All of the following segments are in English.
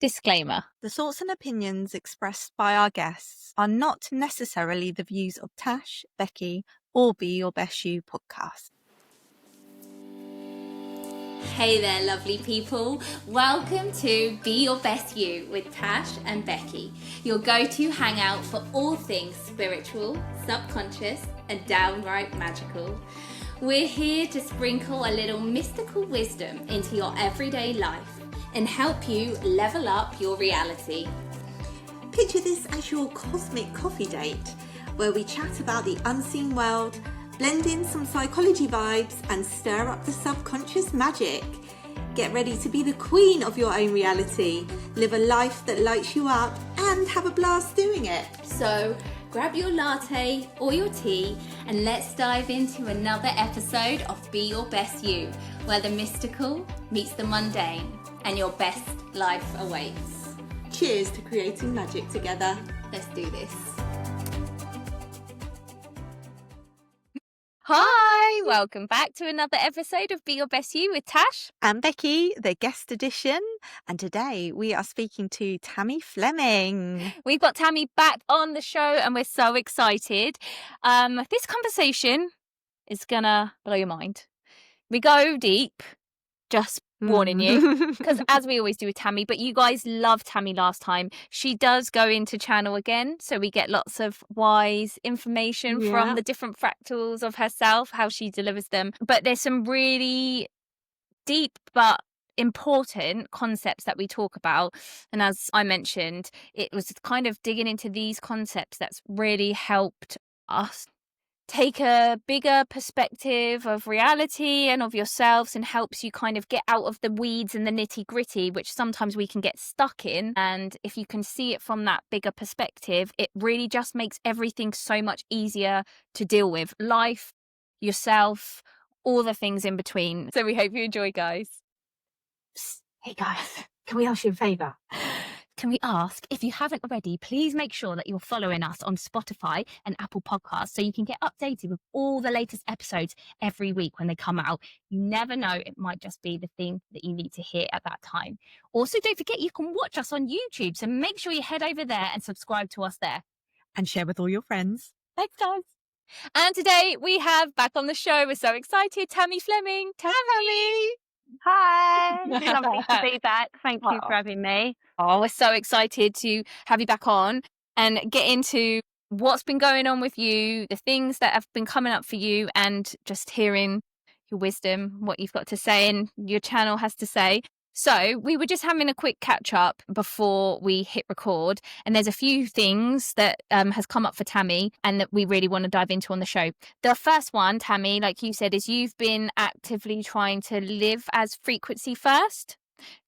Disclaimer. The thoughts and opinions expressed by our guests are not necessarily the views of Tash, Becky, or Be Your Best You podcast. Hey there, lovely people. Welcome to Be Your Best You with Tash and Becky, your go-to hangout for all things spiritual, subconscious, and downright magical. We're here to sprinkle a little mystical wisdom into your everyday life and help you level up your reality. Picture this as your cosmic coffee date, where we chat about the unseen world, blend in some psychology vibes, and stir up the subconscious magic. Get ready to be the queen of your own reality, live a life that lights you up, and have a blast doing it. So grab your latte or your tea and let's dive into another episode of Be Your Best You, where the mystical meets the mundane and your best life awaits. Cheers to creating magic together. Let's do this. Hi, welcome back to another episode of Be Your Best You with Tash and Becky, the guest edition. And today we are speaking to Tammy Fleming. We've got Tammy back on the show and we're so excited. This conversation is gonna blow your mind. We go deep, just warning you, because as we always do with Tammy, but you guys loved Tammy last time. She does go into channel again, so we get lots of wise information from the different fractals of herself, how she delivers them. But there's some really deep but important concepts that we talk about, and as I mentioned, it was kind of digging into these concepts that's really helped us take a bigger perspective of reality and of yourselves, and helps you kind of get out of the weeds and the nitty gritty, which sometimes we can get stuck in. And if you can see it from that bigger perspective, it really just makes everything so much easier to deal with. Life, yourself, all the things in between. So we hope you enjoy, guys. Hey guys, can we ask you a favour? Can we ask, if you haven't already, please make sure that you're following us on Spotify and Apple Podcasts so you can get updated with all the latest episodes every week when they come out. You never know, it might just be the thing that you need to hear at that time. Also, don't forget you can watch us on YouTube, so make sure you head over there and subscribe to us there. And share with all your friends. Thanks, guys. And today we have back on the show, we're so excited, Tammy Fleming. Tammy! Hi, lovely to be back. Thank you for having me. Oh, we're so excited to have you back on and get into what's been going on with you, the things that have been coming up for you, and just hearing your wisdom, what you've got to say and your channel has to say. So we were just having a quick catch up before we hit record, and there's a few things that has come up for Tammy and that we really want to dive into on the show. The first one, Tammy, like you said, is you've been actively trying to live as frequency first.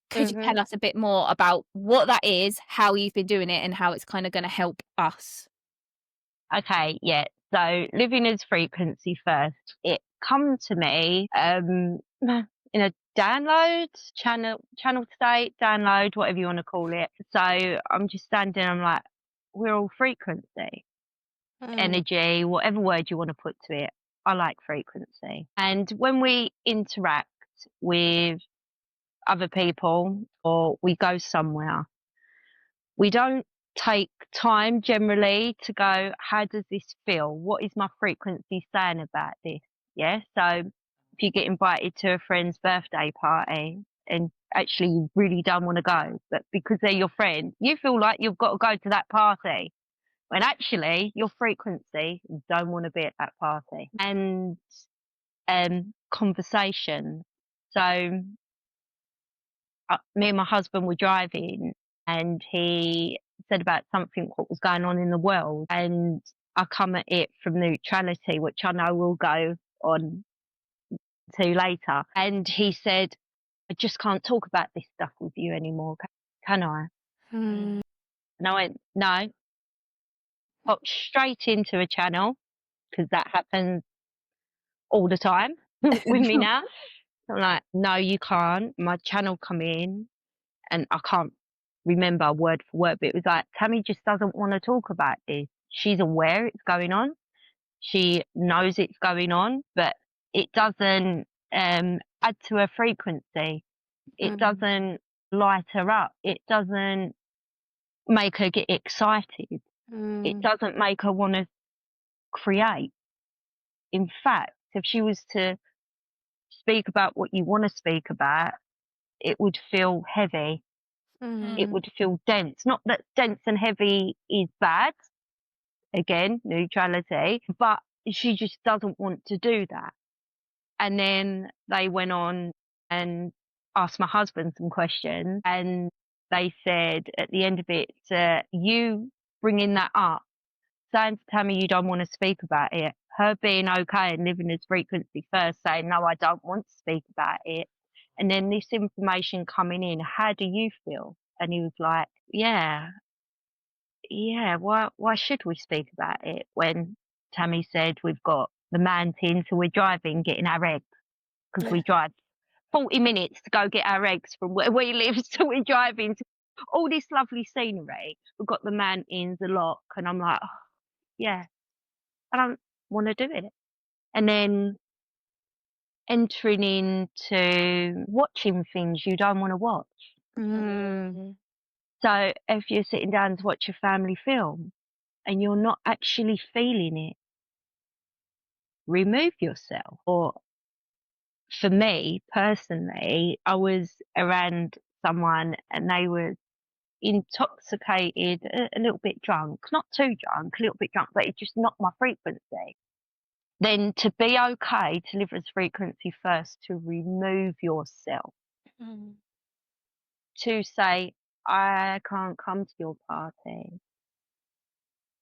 Could you tell us a bit more about what that is, how you've been doing it, and how it's kind of going to help us? Okay, yeah. So living as frequency first, it come to me in a download, channel state, download, whatever you want to call it. So I'm just standing, I'm like, we're all frequency, energy, whatever word you want to put to it. I like frequency. And when we interact with other people or we go somewhere, we don't take time generally to go, how does this feel? What is my frequency saying about this? Yeah. So if you get invited to a friend's birthday party and actually you really don't want to go, but because they're your friend, you feel like you've got to go to that party, when actually your frequency don't want to be at that party. And conversation. So me and my husband were driving and he said about something what was going on in the world, and I come at it from neutrality, which I know we'll go on to later. And he said, I just can't talk about this stuff with you anymore, can I? And I went, no. Pop straight into a channel, because that happens all the time with me now. I'm like, no, you can't. My channel come in and I can't remember word for word, but it was like, Tammy just doesn't want to talk about this. She's aware it's going on. She knows it's going on, but it doesn't add to her frequency. It doesn't light her up. It doesn't make her get excited. It doesn't make her want to create. In fact, if she was to speak about what you want to speak about, it would feel heavy. It would feel dense. Not that dense and heavy is bad. Again, neutrality. But she just doesn't want to do that. And then they went on and asked my husband some questions. And they said at the end of it, you bringing that up, saying to Tammy you don't want to speak about it, her being okay and living as frequency first, saying, no, I don't want to speak about it. And then this information coming in, how do you feel? And he was like, yeah, why should we speak about it? When Tammy said we've got the mountain, so we're driving, getting our eggs, because we drive 40 minutes to go get our eggs from where we live, so we're driving to all this lovely scenery. We've got the mountains, a lock, and I'm like, oh, yeah, I don't want to do it. And then entering into watching things you don't want to watch. So if you're sitting down to watch a family film and you're not actually feeling it, remove yourself. Or for me personally, I was around someone and they were intoxicated, a little bit drunk, not too drunk, a little bit drunk, but it just knocked my frequency. Then to be okay to live as frequency first, to remove yourself, to say, I can't come to your party.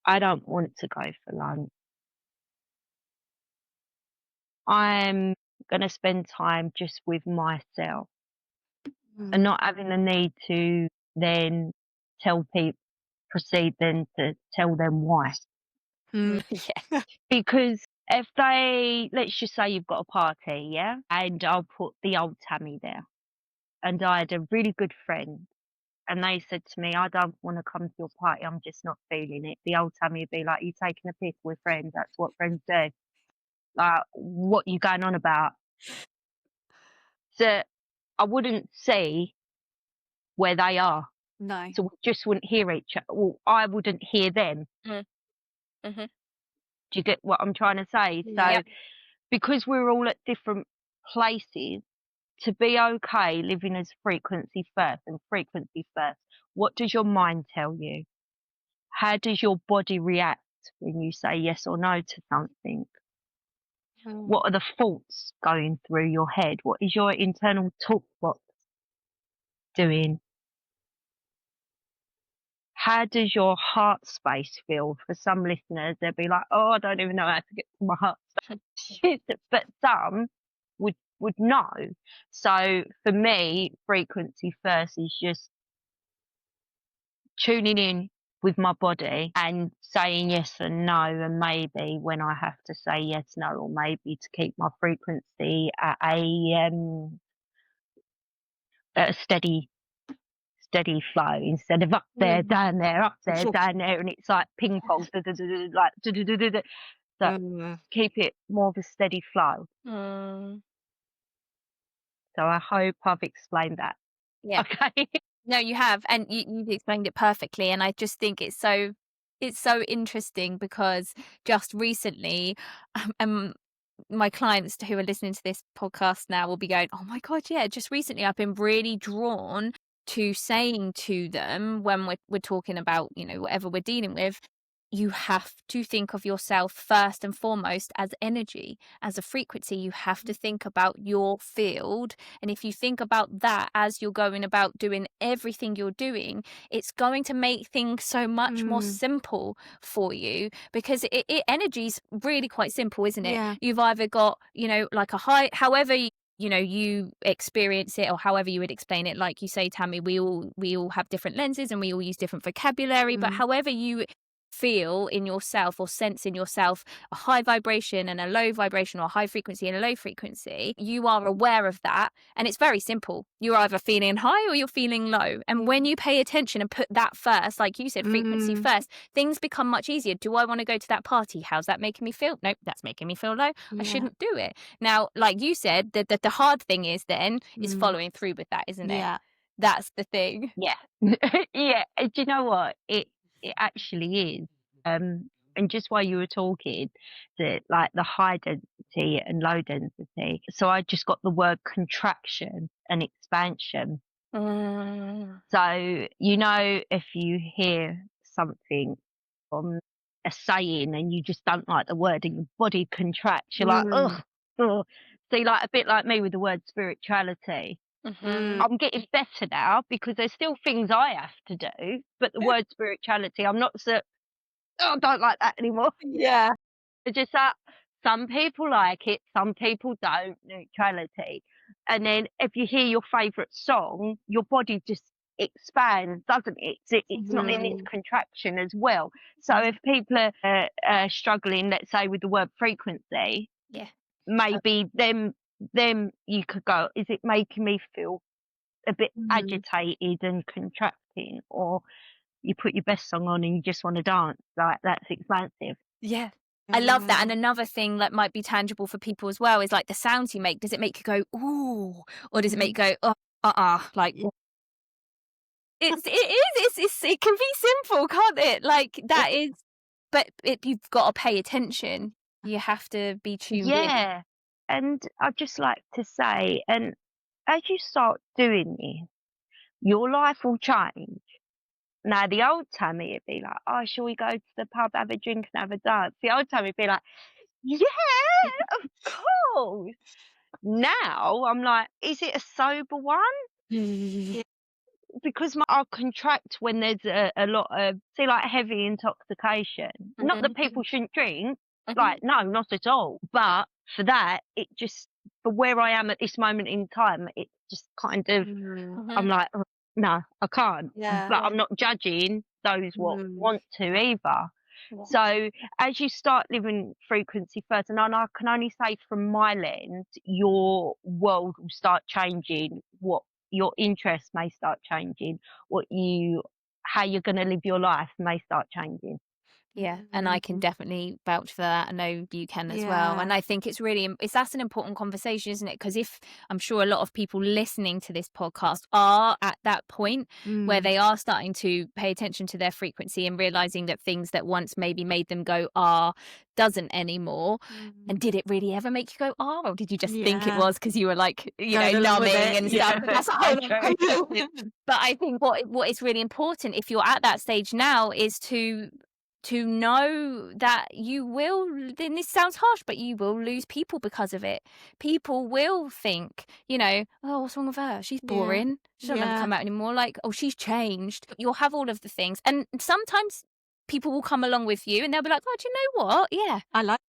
I don't want to go for lunch. I'm going to spend time just with myself and not having the need to then tell people, proceed then to tell them why. Yeah. Because if they, let's just say you've got a party, yeah, and I'll put the old Tammy there. And I had a really good friend, and they said to me, I don't want to come to your party, I'm just not feeling it. The old Tammy would be like, you taking a piss with friends, that's what friends do. Like, what you going on about? So I wouldn't see where they are. No. So we just wouldn't hear each other. Well, I wouldn't hear them. Mm-hmm. Do you get what I'm trying to say? Yeah. So because we're all at different places, to be okay living as frequency first and frequency first, what does your mind tell you? How does your body react when you say yes or no to something? What are the thoughts going through your head? What is your internal talk box doing? How does your heart space feel? For some listeners, they'll be like, oh, I don't even know how to get to my heart space. But some would know. So for me, frequency first is just tuning in with my body and saying yes and no, and maybe when I have to say yes, no, or maybe to keep my frequency at a steady flow instead of up there, down there, up there, down there, and it's like ping pong, like so keep it more of a steady flow. So I hope I've explained that. Yeah. Okay. No, you have, and you've explained it perfectly. And I just think it's so interesting because just recently, my clients who are listening to this podcast now will be going, oh my God, yeah, just recently I've been really drawn to saying to them when we're talking about, whatever we're dealing with, you have to think of yourself first and foremost as energy, as a frequency. You have to think about your field. And if you think about that as you're going about doing everything you're doing, it's going to make things so much more simple for you, because energy's really quite simple, isn't it? Yeah. You've either got, like a high, however you experience it, or however you would explain it. Like you say, Tammy, we all have different lenses and we all use different vocabulary, but however you feel in yourself or sense in yourself a high vibration and a low vibration, or a high frequency and a low frequency, you are aware of that. And it's very simple. You're either feeling high or you're feeling low. And when you pay attention and put that first, like you said, frequency first, things become much easier. Do I want to go to that party? How's that making me feel? Nope, that's making me feel low. I shouldn't do it. Now, like you said, the hard thing is then is following through with that, isn't it? Yeah. That's the thing. Yeah. Yeah. Do you know what? It actually is. And just while you were talking, like the high density and low density. So I just got the word contraction and expansion. So, you know, if you hear something from a saying and you just don't like the word and your body contracts, you're like, ugh. See, like a bit like me with the word spirituality. I'm getting better now because there's still things I have to do, but the word spirituality, I'm not so, I don't like that anymore. Yeah. It's just that some people like it, some people don't, neutrality. And then if you hear your favourite song, your body just expands, doesn't it? It's not in its contraction as well. So if people are struggling, let's say, with the word frequency, Yeah. maybe them you could go, is it making me feel a bit agitated and contracting? Or you put your best song on and you just want to dance, like that's expansive. Yeah. I love that. And another thing that might be tangible for people as well is like the sounds you make. Does it make you go, ooh, or does it make you go, like it can be simple, can't it? Like that is, but you've got to pay attention. You have to be tuned in. Yeah. And I'd just like to say, and as you start doing this, your life will change. Now, the old Tammy would be like, oh, shall we go to the pub, have a drink and have a dance? The old Tammy would be like, yeah, of course. Now, I'm like, is it a sober one? Because I'll contract when there's a lot of, see, like heavy intoxication. Not that people shouldn't drink, like, no, not at all. But for that, it just, for where I am at this moment in time, it just kind of, I'm like, oh, no, I can't. But I'm not judging those what want to either. So as you start living frequency first, and I can only say from my lens, your world will start changing. What your interests may start changing. How you're going to live your life may start changing. Yeah, and I can definitely vouch for that. I know you can as well. And I think it's that's an important conversation, isn't it? Because I'm sure a lot of people listening to this podcast are at that point where they are starting to pay attention to their frequency and realizing that things that once maybe made them go, doesn't anymore. And did it really ever make you go, or did you just think it was because you were like, numbing and stuff? That's a whole other. But I think what is really important if you're at that stage now is to know that you will, and this sounds harsh, but you will lose people because of it. People will think, oh, what's wrong with her? She's boring. She doesn't ever come out anymore. Like, oh, she's changed. You'll have all of the things. And sometimes people will come along with you and they'll be like, oh, do you know what? Yeah. I like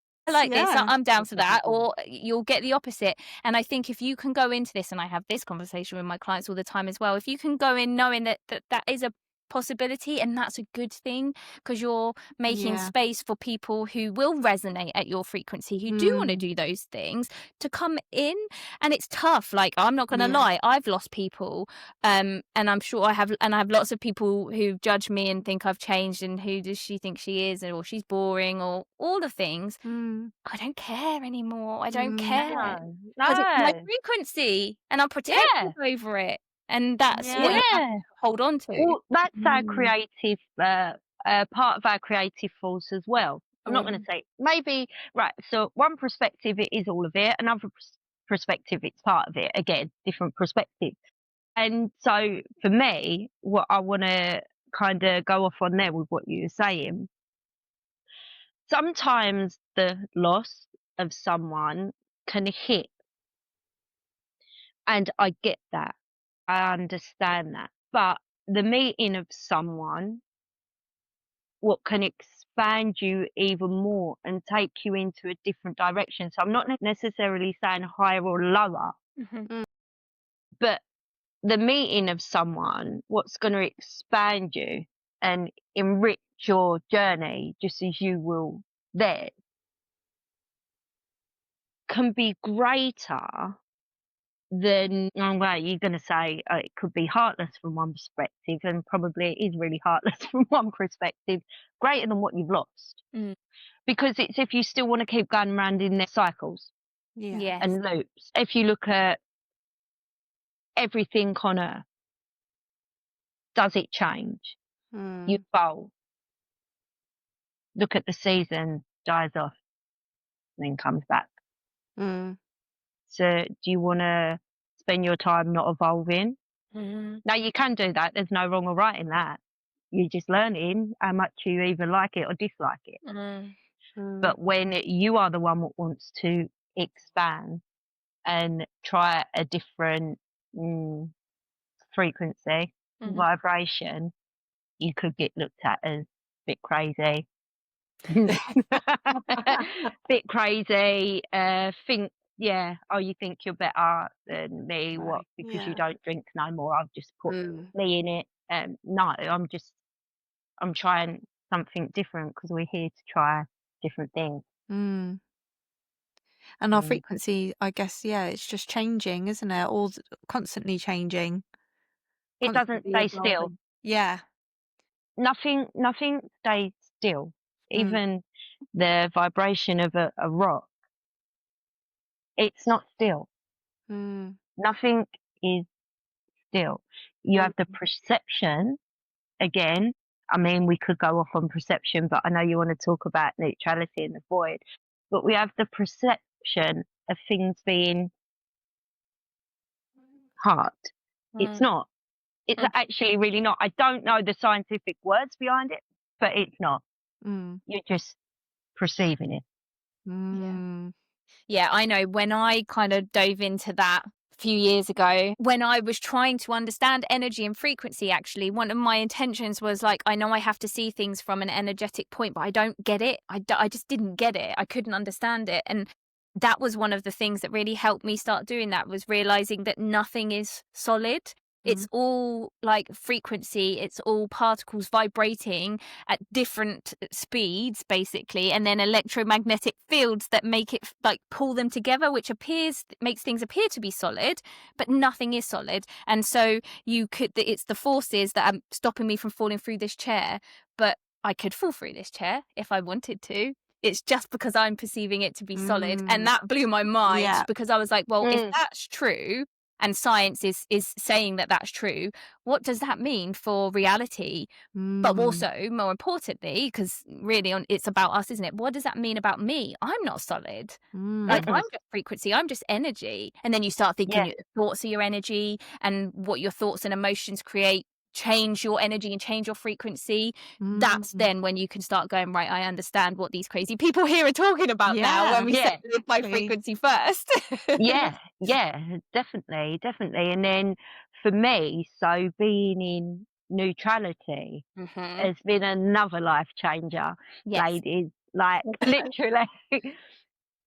this. I'm down for that. Or you'll get the opposite. And I think if you can go into this, and I have this conversation with my clients all the time as well, if you can go in knowing that is a possibility, and that's a good thing, because you're making space for people who will resonate at your frequency, who do want to do those things, to come in. And it's tough, like, I'm not gonna lie, I've lost people, and I'm sure I have lots of people who judge me and think I've changed, and who does she think she is, or she's boring, or all the things. I don't care anymore. I don't care, because it's my frequency and I'm protective over it. And that's what you have to hold on to. Well, that's our creative, part of our creative force as well. I'm not going to say, maybe, right, so one perspective, it is all of it. Another perspective, it's part of it. Again, different perspectives. And so for me, what I want to kind of go off on there with what you were saying, sometimes the loss of someone can hit. And I get that. I understand that. But the meeting of someone, what can expand you even more and take you into a different direction. So I'm not necessarily saying higher or lower, but the meeting of someone, what's going to expand you and enrich your journey, just as you will theirs, can be greater then you're going to say it could be heartless from one perspective, and probably it is really heartless from one perspective, greater than what you've lost. Because it's if you still want to keep going around in their cycles and loops. If you look at everything on Earth, Does it change? You evolve. Look at the season, dies off, and then comes back. So do you want to spend your time not evolving? Now, you can do that. There's no wrong or right in that. You're just learning how much you either like it or dislike it. But when you are the one that wants to expand and try a different frequency, vibration, you could get looked at as a bit crazy. Bit crazy. Think, you think you're better than me? Right. What? Because Yeah. you don't drink no more? I've just put me in it. No, I'm trying something different because we're here to try different things. And our frequency, I guess, it's just changing, isn't it? All constantly changing. It doesn't Constantly stay still. evolving. Yeah. Nothing stays still. Even the vibration of a rock, it's not still. Nothing is still. You have the perception. Again, I mean, we could go off on perception, but I know you want to talk about neutrality and the void. But we have the perception of things being hard. It's not. It's actually really not. I don't know the scientific words behind it, but it's not. You're just perceiving it. Yeah, I know. When I kind of dove into that a few years ago, when I was trying to understand energy and frequency, actually, one of my intentions was like, I know I have to see things from an energetic point, but I don't get it. I just didn't get it. I couldn't understand it. And that was one of the things that really helped me start doing that, was realizing that nothing is solid. It's all like frequency, it's all particles vibrating at different speeds, basically, and then electromagnetic fields that make it like pull them together, which makes things appear to be solid, but nothing is solid. And so it's the forces that are stopping me from falling through this chair, but I could fall through this chair if I wanted to. It's just because I'm perceiving it to be solid. And that blew my mind, because I was like, well, if that's true, and science is saying that that's true, what does that mean for reality? But also, more importantly, because really it's about us, isn't it? What does that mean about me? I'm not solid. Like, I'm just frequency, I'm just energy. And then you start thinking your thoughts are your energy, and what your thoughts and emotions create change your energy and change your frequency. That's then when you can start going, right, I understand what these crazy people here are talking about now, when we say live by frequency first. Yeah, definitely. And then for me, so being in neutrality has been another life changer, ladies. Like, literally,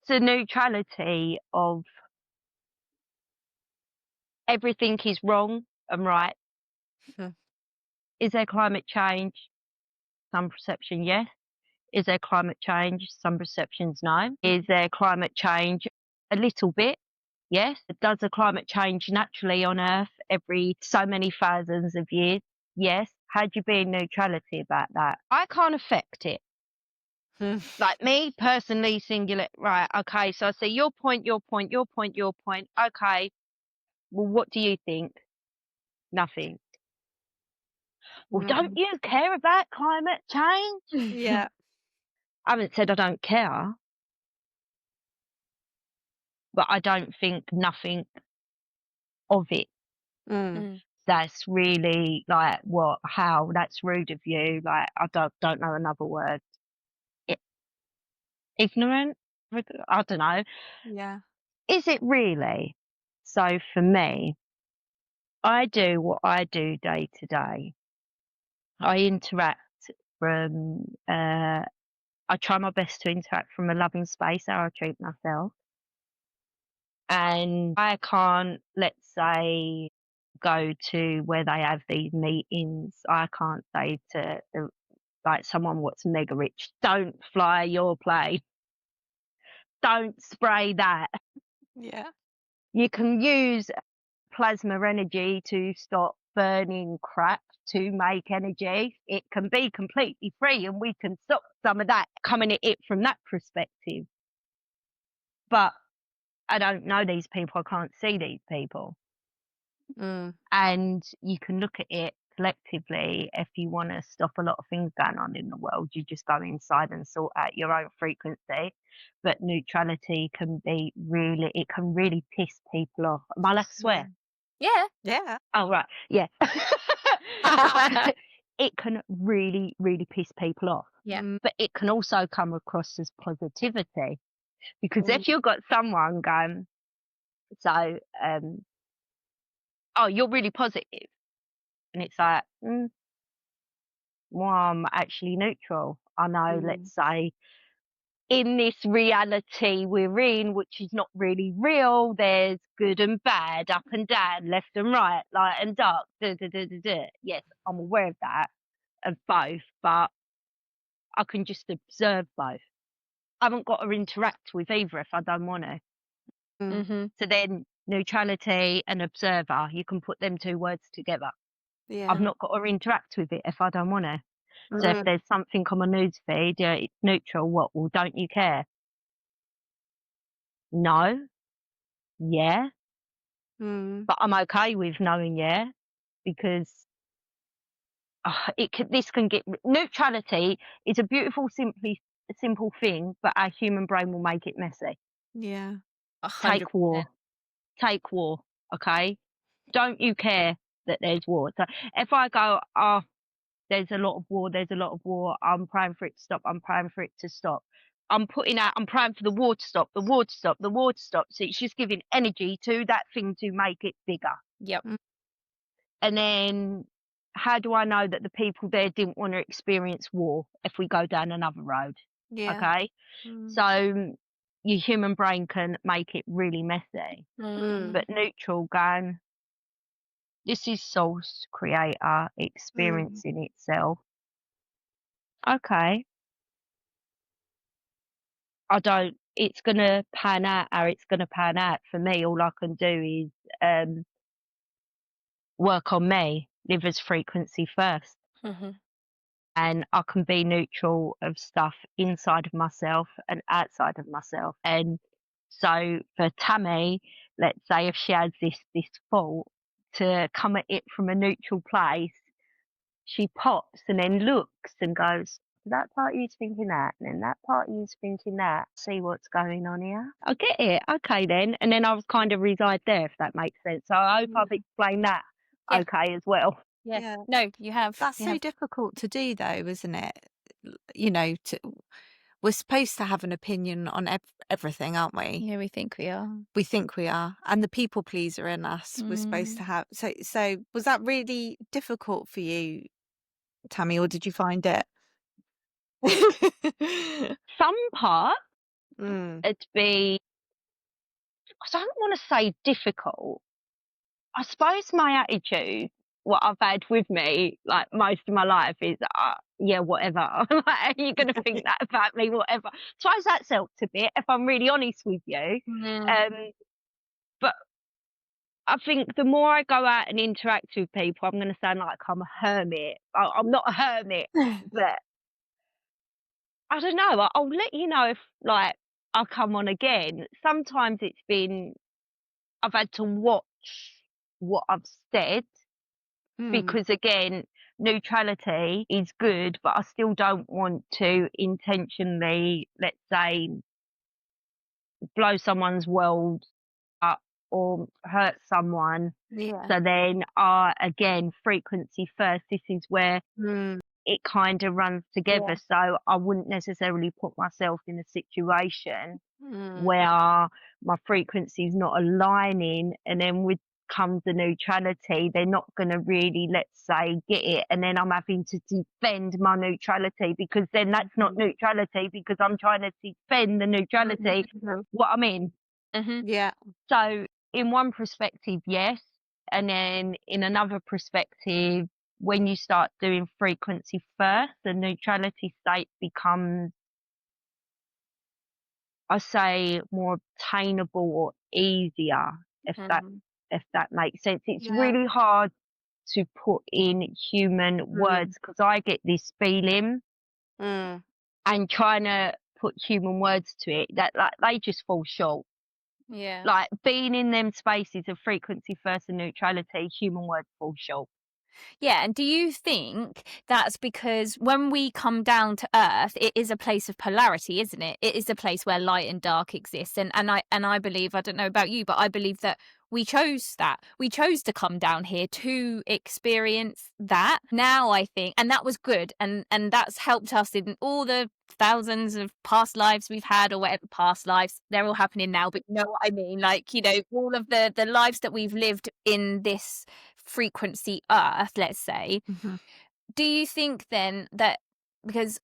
the neutrality of everything is wrong and right. Is there climate change? Some perception, yes. Is there climate change? Some perceptions, no. Is there climate change? A little bit, yes. Does the climate change naturally on Earth every so many thousands of years? Yes. How do you be in neutrality about that? I can't affect it. Like, me personally, singular, right, okay, so I see your point. Okay, well, what do you think? Nothing. Well, don't you care about climate change? Yeah. I haven't said I don't care, but I don't think nothing of it. That's really like, what? How? That's rude of you. Like, I don't know another word. Ignorant? I don't know. Yeah. Is it really? So for me, I do what I do day to day. I interact from. I try my best to interact from a loving space, how I treat myself. And I can't, let's say, go to where they have these meetings. I can't say to like someone what's mega rich, don't fly your plane, don't spray that. Yeah. You can use plasma energy to stop burning crap to make energy. It can be completely free, and we can stop some of that coming at it from that perspective. But I don't know these people. I can't see these people. And you can look at it collectively, if you want to stop a lot of things going on in the world, you just go inside and sort out your own frequency. But neutrality can really piss people off. Am I allowed to swear? Yeah. Yeah. Oh, right. Yeah. It can really piss people off. Yeah. But it can also come across as positivity. Because if you've got someone going, so, oh, you're really positive. And it's like, well, I'm actually neutral. I know, let's say, in this reality we're in, which is not really real, there's good and bad, up and down, left and right, light and dark. Yes, I'm aware of that, of both, but I can just observe both. I haven't got to interact with either if I don't want to. Mm-hmm. So then neutrality and observer, you can put them two words together. Yeah. I've not got to interact with it if I don't want to. So if there's something on my news feed, it's neutral, what? Well, don't you care? No. Yeah. But I'm okay with knowing yeah, because this can get neutrality is a beautiful, simple thing, but our human brain will make it messy. Yeah. 100%. Take war, okay? Don't you care that there's war? So if I go, oh, there's a lot of war, I'm praying for it to stop, I'm praying for it to stop. I'm praying for the war to stop, the war to stop, the war to stop. So it's just giving energy to that thing to make it bigger. Yep. And then how do I know that the people there didn't want to experience war if we go down another road? Yeah. Okay. So your human brain can make it really messy. But neutral going, this is source creator experiencing itself. Okay. It's going to pan out how it's going to pan out. For me, all I can do is work on me, live as frequency first. Mm-hmm. And I can be neutral of stuff inside of myself and outside of myself. And so for Tammy, let's say if she has this thought, to come at it from a neutral place, she pops and then looks and goes, that part of you's thinking that, and then that part of you's thinking that. See what's going on here? I get it. Okay then. And then I was kind of reside there, if that makes sense. So I hope I've explained that Yeah. okay as well. Yeah. Yeah. No, you have. That's you so have. difficult to do, though, isn't it? You know, we're supposed to have an opinion on everything, aren't we? Yeah, we think we are. We think we are, and the people pleaser in us, we're supposed to have. So was that really difficult for you, Tammy, or did you find it? Some part Mm. it'd be, I don't want to say difficult. I suppose my attitude, what I've had with me, like most of my life, is yeah, whatever. Like, you're going to think that about me, whatever. So I suppose that's helped a bit, if I'm really honest with you. But I think the more I go out and interact with people, I'm going to sound like I'm a hermit. I'm not a hermit, but I don't know. I'll let you know if, like, I'll come on again. Sometimes it's been, I've had to watch what I've said, because again, neutrality is good, but I still don't want to intentionally, let's say, blow someone's world up or hurt someone. Yeah. So then, again, frequency first. This is where it kind of runs together. So I wouldn't necessarily put myself in a situation where my frequency is not aligning, and then with comes the neutrality, they're not going to really, let's say, get it, and then I'm having to defend my neutrality, because then that's not neutrality, because I'm trying to defend the neutrality what I'm in. Yeah. So in one perspective, yes, and then in another perspective, when you start doing frequency first, the neutrality state becomes, I say, more obtainable or easier, if that makes sense. It's really hard to put in human words, because I get this feeling, and trying to put human words to it, that like they just fall short. Yeah. Like being in them spaces of frequency first and neutrality, human words fall short. Yeah, and do you think that's because when we come down to earth, it is a place of polarity, isn't it? It is a place where light and dark exist. And I believe, I don't know about you, but I believe that we chose that. We chose to come down here to experience that. Now I think, and that was good, and that's helped us in all the thousands of past lives we've had, or whatever past lives, they're all happening now, but you know what I mean, like, you know, all of the lives that we've lived in this frequency earth, let's say. Mhm. Do you think then that, because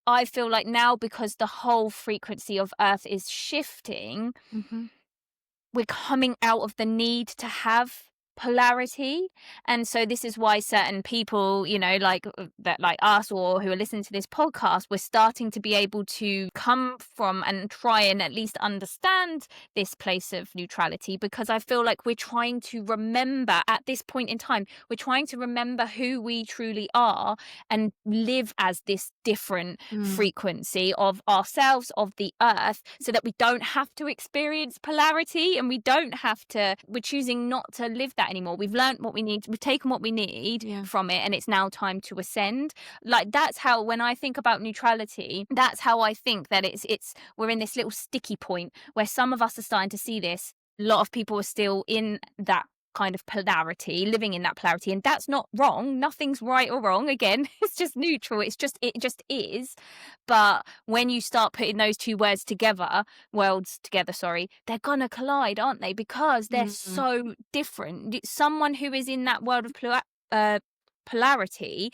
I feel like now, because the whole frequency of earth is shifting, Mhm. we're coming out of the need to have polarity, and so this is why certain people, you know, like that, like us, or who are listening to this podcast, we're starting to be able to come from and try and at least understand this place of neutrality, because I feel like we're trying to remember, at this point in time, we're trying to remember who we truly are and live as this different frequency of ourselves, of the earth, so that we don't have to experience polarity, and we don't have to, we're choosing not to live that anymore. We've learned what we need, we've taken what we need from it, and it's now time to ascend. Like, that's how, when I think about neutrality, that's how I think that it's we're in this little sticky point where some of us are starting to see this. A lot of people are still in that kind of polarity, living in that polarity, and that's not wrong. Nothing's right or wrong. Again, it's just neutral. It just is. But when you start putting those two words together, worlds together, sorry, they're gonna collide, aren't they? Because they're so different. Someone who is in that world of polarity,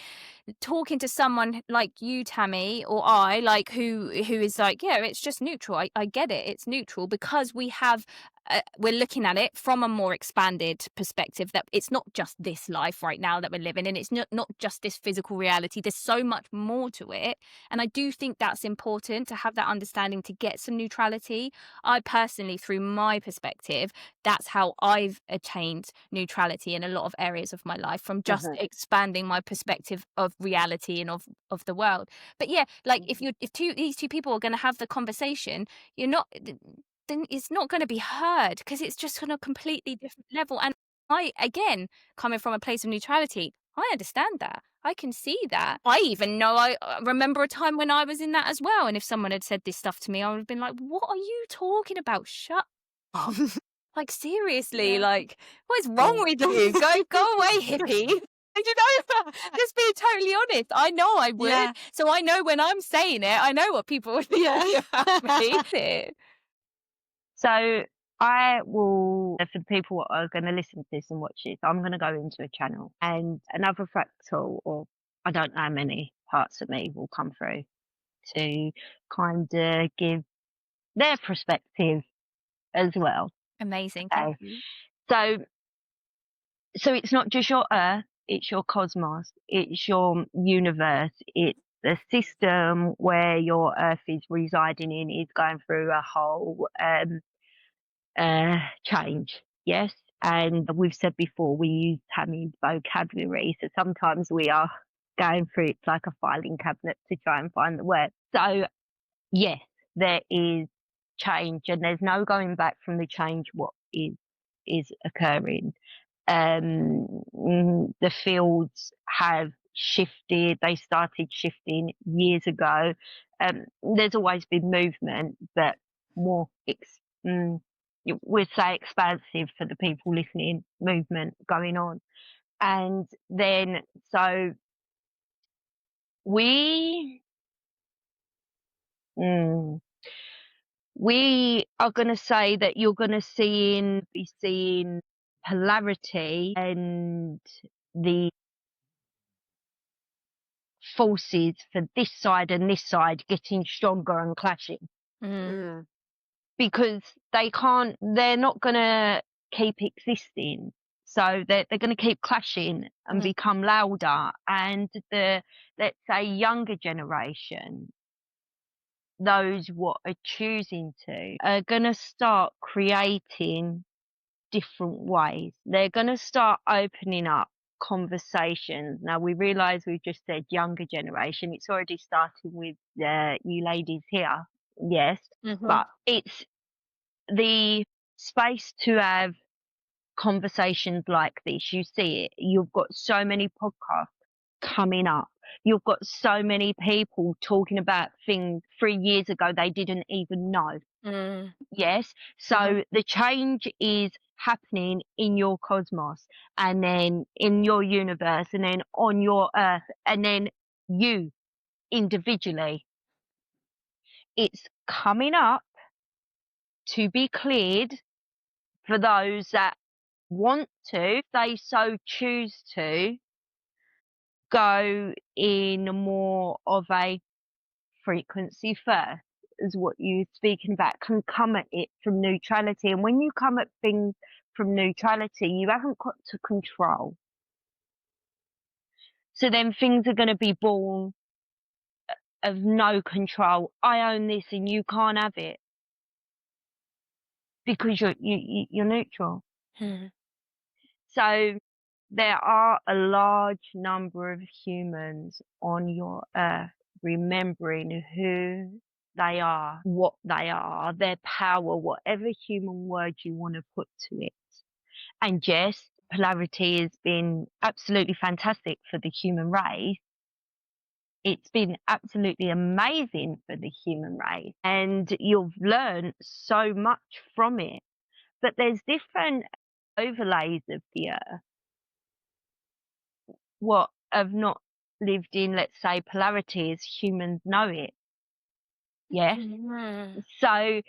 talking to someone like you, Tammy, or I, like, who is like, yeah, it's just neutral. I get it. It's neutral because we have, we're looking at it from a more expanded perspective, that it's not just this life right now that we're living in. It's not just this physical reality. There's so much more to it. And I do think that's important to have that understanding, to get some neutrality. I personally, through my perspective, that's how I've attained neutrality in a lot of areas of my life, from just expanding my perspective of reality and of the world. But yeah, like, if these two people are going to have the conversation, then it's not going to be heard, because it's just on a completely different level. And I, again, coming from a place of neutrality, I understand that. I can see that. I even know, I remember a time when I was in that as well. And if someone had said this stuff to me, I would have been like, what are you talking about? Shut up. Like, seriously, like, what is wrong with you? Go away, hippie. You know, just being totally honest. I know I would. Yeah. So I know when I'm saying it, I know what people would think about me. So I will, for the people who are going to listen to this and watch this, I'm going to go into a channel, and another fractal, or I don't know how many parts of me, will come through to kind of give their perspective as well. Amazing. Okay. So it's not just your earth, it's your cosmos, it's your universe, it's the system where your earth is residing in, is going through a whole change. Yes. And we've said before, we use Tammy's vocabulary. So sometimes we are going through, it's like a filing cabinet to try and find the word. So yes, there is change, and there's no going back from the change what is occurring. The fields have shifted. They started shifting years ago. There's always been movement, but more, we'd say expansive for the people listening, movement going on. And then, so we are going to say that you're going to be seeing polarity and the forces for this side and this side getting stronger and clashing, because they're not going to keep existing. So they're going to keep clashing and become louder. And let's say, younger generation, those what are choosing to, are going to start creating different ways. They're going to start opening up conversations. Now, we realise we've just said younger generation. It's already starting with you ladies here, yes, but it's the space to have conversations like this. You see it. You've got so many podcasts coming up. You've got so many people talking about things 3 years ago they didn't even know. Yes. So the change is happening in your cosmos, and then in your universe, and then on your earth, and then you individually. It's coming up to be cleared for those that want to, if they so choose to, go in more of a frequency first, is what you're speaking about, can come at it from neutrality. And when you come at things from neutrality, you haven't got to control. So then things are going to be born of no control. I own this and you can't have it because you're neutral. So there are a large number of humans on your earth remembering who they are, what they are, their power, whatever human word you want to put to it. And yes, polarity has been absolutely fantastic for the human race. It's been absolutely amazing for the human race, and you've learned so much from it. But there's different overlays of the earth what have not lived in, let's say, polarity as humans know it. Yeah. So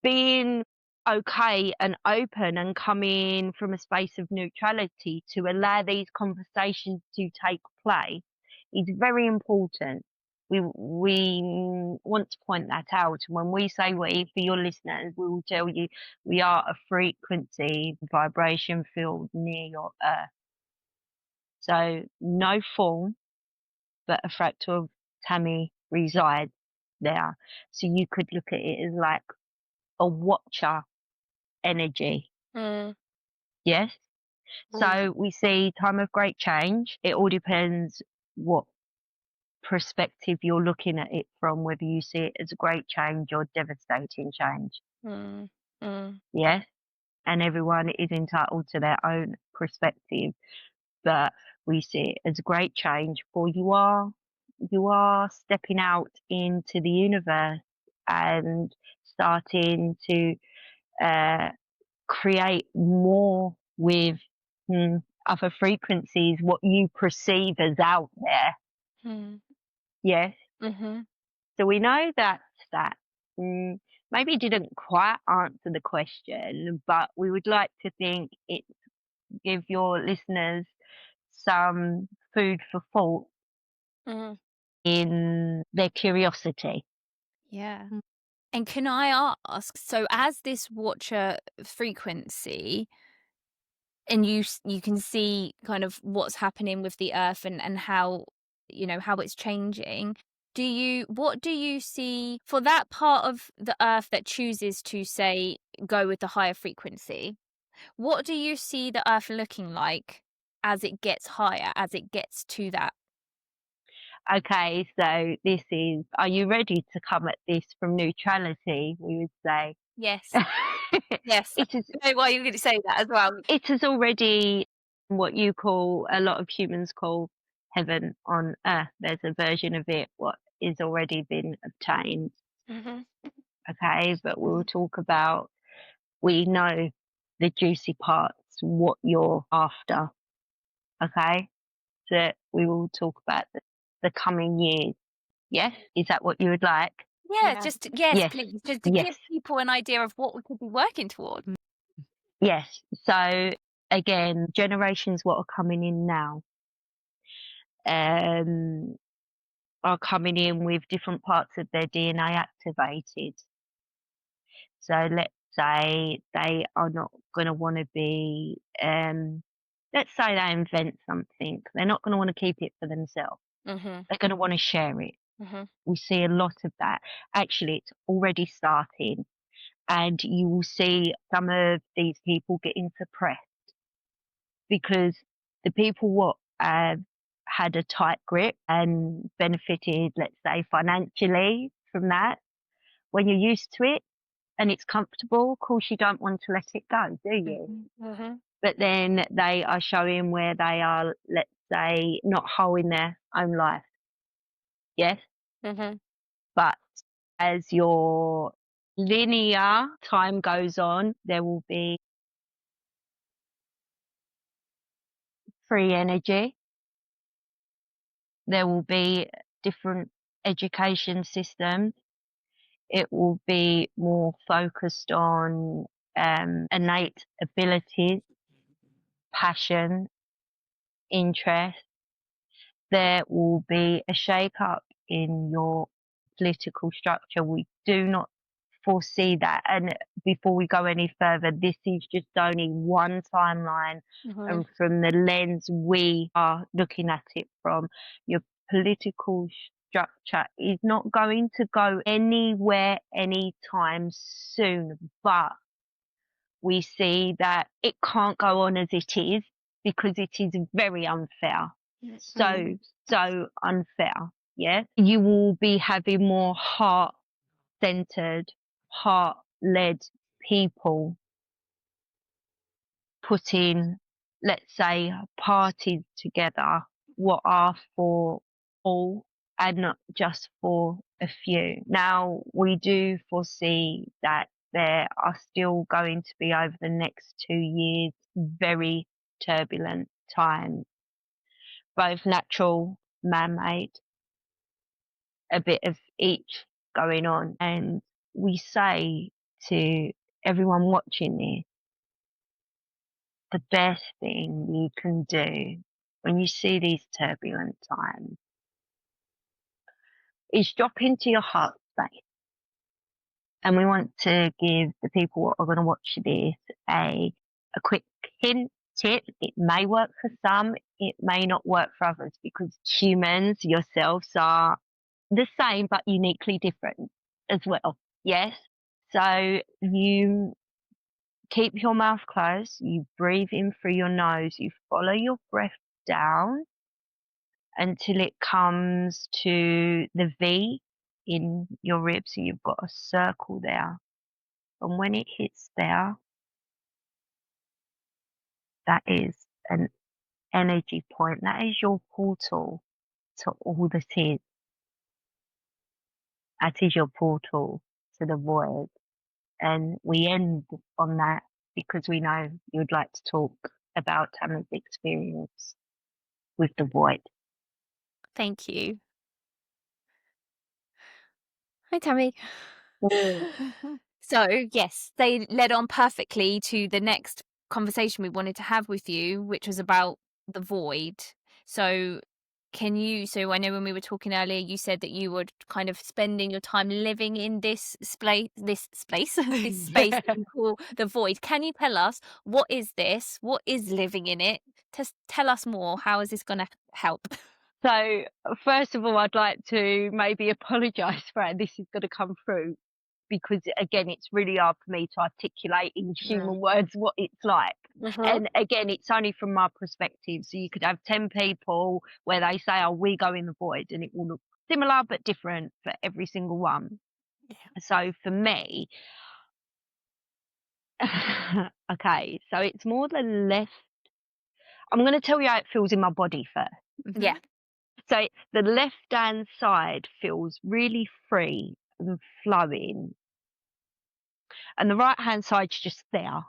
being okay and open and coming from a space of neutrality to allow these conversations to take place is very important. We want to point that out. When we say we, for your listeners, we will tell you we are a frequency vibration field near your earth. So no form, but a fractal of Tammy resides there. So you could look at it as like a watcher energy. Yes. So we see time of great change. It all depends what perspective you're looking at it from, whether you see it as a great change or devastating change. Yes. And everyone is entitled to their own perspective, but we see it as a great change, for you are stepping out into the universe and starting to create more with other frequencies, what you perceive as out there. Yes. So we know that's that. Maybe didn't quite answer the question, but we would like to think it give your listeners some food for thought in their curiosity. Yeah. And can I ask, so as this watcher frequency, and you can see kind of what's happening with the earth and how, how it's changing, what do you see for that part of the earth that chooses to, say, go with the higher frequency? What do you see the earth looking like as it gets higher, as it gets to that? Okay, so this is, are you ready to come at this from neutrality, we would say? Yes. Yes. It is, I know why you're going to say that as well. it is already what you call, a lot of humans call heaven on earth. There's a version of it what is already been obtained. Okay, but we'll talk about, we know the juicy parts, what you're after. Okay, so we will talk about the coming years. Yes, is that what you would like? Yeah, Yeah. just Yes. please, just to Yes. give people an idea of what we could be working towards. Yes. So again, generations what are coming in now are coming in with different parts of their DNA activated. So let's say they are not going to want to be, let's say they invent something. They're not going to want to keep it for themselves. They're going to want to share it. We see a lot of that. Actually, it's already starting. And you will see some of these people getting suppressed because the people what had a tight grip and benefited, let's say, financially from that, when you're used to it and it's comfortable, of course you don't want to let it go, do you? but then they are showing where they are, let's say, not whole in their own life. Yes? Mm-hmm. But as your linear time goes on, there will be free energy. There will be different education systems. It will be more focused on innate abilities, passion, interest. There will be a shake-up in your political structure. We do not foresee that. And before we go any further, this is just only one timeline. Mm-hmm. And from the lens we are looking at it from, your political structure is not going to go anywhere anytime soon. But we see that it can't go on as it is because it is very unfair. So unfair. Yeah. You will be having more heart-centered, heart-led people putting, let's say, parties together what are for all and not just for a few. Now, we do foresee that there are still going to be, over the next 2 years, very turbulent times, both natural, man-made, a bit of each going on. And we say to everyone watching this, the best thing you can do when you see these turbulent times is drop into your heart space. And we want to give the people who are going to watch this a quick hint, tip. It may work for some, it may not work for others, because humans, yourselves, are the same but uniquely different as well. Yes? So you keep your mouth closed, you breathe in through your nose, you follow your breath down until it comes to the V in your ribs. So you've got a circle there. And when it hits there, that is an energy point. That is your portal to all that is. That is your portal to the void. And we end on that because we know you'd like to talk about Tammy's experience with the void. Thank you. Hi, Tammy. So, yes, they led on perfectly to the next conversation we wanted to have with you, which was about the void. So, so I know when we were talking earlier, you said that you were kind of spending your time living in this space, this space that you call the void. Can you tell us, what is this? What is living in it? Tell us more. How is this going to help? So, first of all, I'd like to maybe apologise for how this is going to come through, because again, it's really hard for me to articulate in human words what it's like. And again, it's only from my perspective. So you could have 10 people where they say, oh, we go in the void, and it will look similar but different for every single one. Yeah. So for me, okay, so it's more the left. I'm going to tell you how it feels in my body first. Yeah. So the left-hand side feels really free and flowing. And the right-hand side's just there.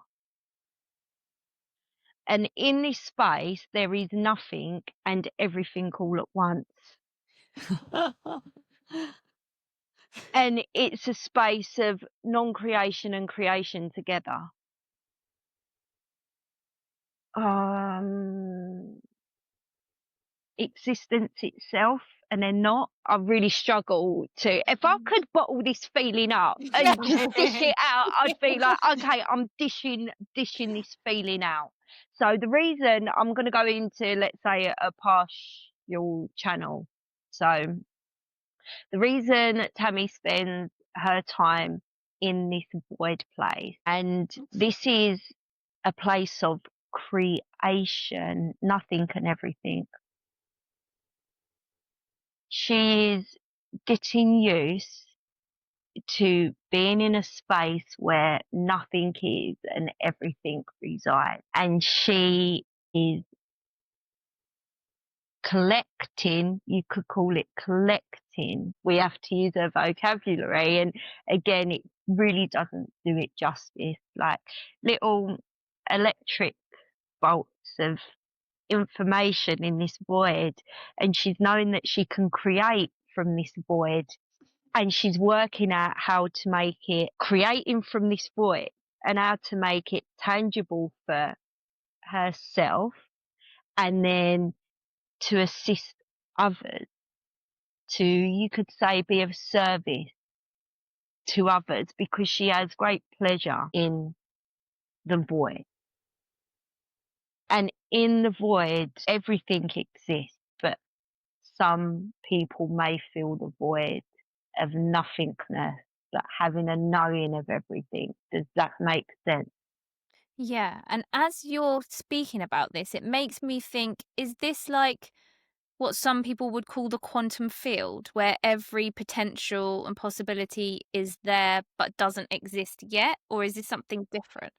And in this space, there is nothing and everything all at once. And it's a space of non-creation and creation together. Existence itself, and then not. I really struggle to. If I could bottle this feeling up and just dish it out, I'd be like, okay, I'm dishing this feeling out. So the reason I'm going to go into, let's say, a partial channel. So the reason Tammy spends her time in this void place, and this is a place of creation, nothing and everything. She's getting used to being in a space where nothing is and everything resides. And she is collecting, you could call it collecting. We have to use her vocabulary, and again, it really doesn't do it justice. Like little electric bolts of information in this void, and she's knowing that she can create from this void, and she's working out how to make it, creating from this void, and how to make it tangible for herself, and then to assist others, to, you could say, be of service to others, because she has great pleasure in the void. And in the void, everything exists, but some people may feel the void of nothingness, but having a knowing of everything. Does that make sense? Yeah. And as you're speaking about this, it makes me think, is this like what some people would call the quantum field, where every potential and possibility is there but doesn't exist yet? Or is this something different?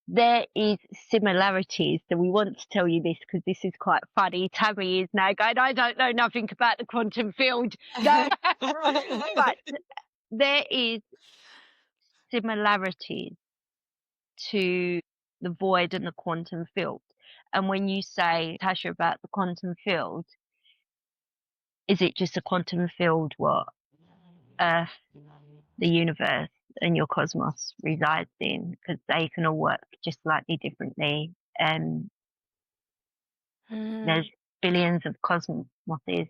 There is similarities, so we want to tell you this because this is quite funny. Tammy is now going, I don't know nothing about the quantum field. No. But there is similarities to the void and the quantum field. And when you say, Tasha, about the quantum field, is it just a quantum field what Earth, the universe, and your cosmos resides in? Because they can all work just slightly differently. And there's billions of cosmoses,